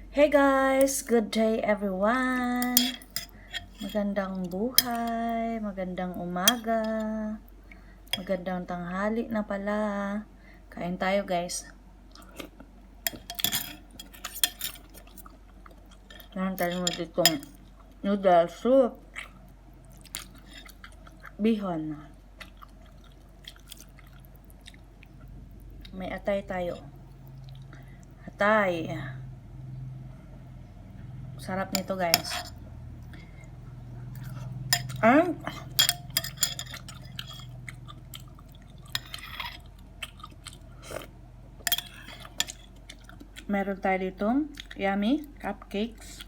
Hey guys! Good day everyone! Magandang buhay, magandang umaga, magandang tanghali na pala. Kain tayo guys. Meron tayo ditong noodle soup, bihon. May atay tayo. Atay. Sarap nito guys. Meron tayo ditong yummy cupcakes.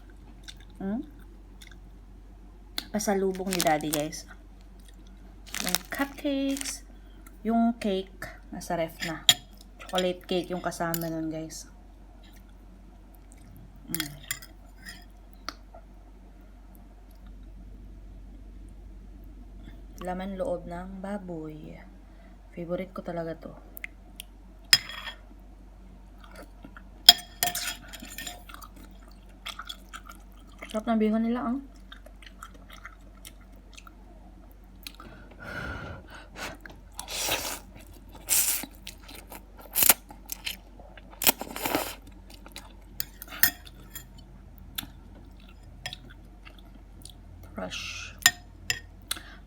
Pasalubong ni daddy guys. Yung cupcakes, yung cake nasa ref na. Chocolate cake yung kasama nun guys. Laman loob ng baboy. Favorite ko talaga to. Sarap ng bihon nila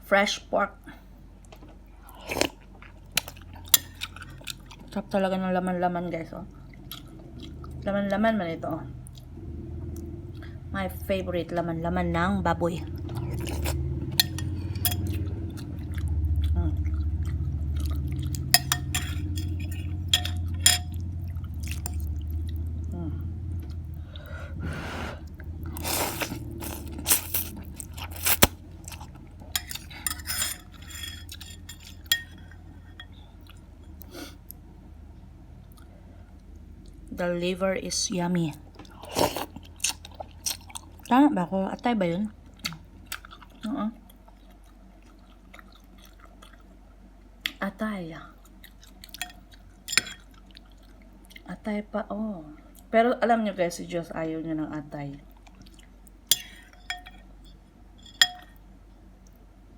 Fresh pork. Sarap talaga ng laman-laman guys Laman-laman man ito My favorite laman-laman ng baboy. The liver is yummy. Tama ba ako? Atay ba yun? Atay. Atay pa, Pero alam nyo guys, si Diyos ayaw nyo ng atay.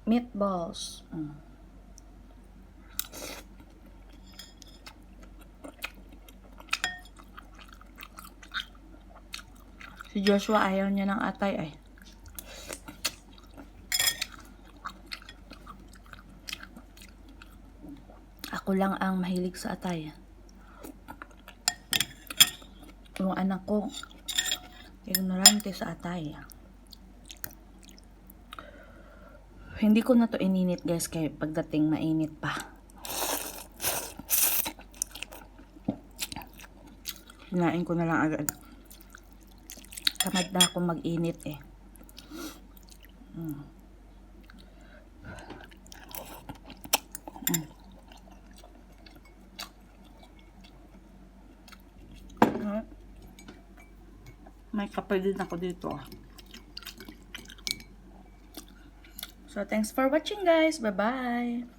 Meatballs. Si Joshua ayaw niya ng atay ay. Ako lang ang mahilig sa atay. Yung anak ko, ignorante sa atay. Hindi ko na to ininit guys, kaya pagdating mainit pa. Hinain ko na lang agad. Tamad na ako mag-init eh. May kape din ako dito. So, thanks for watching guys. Bye-bye.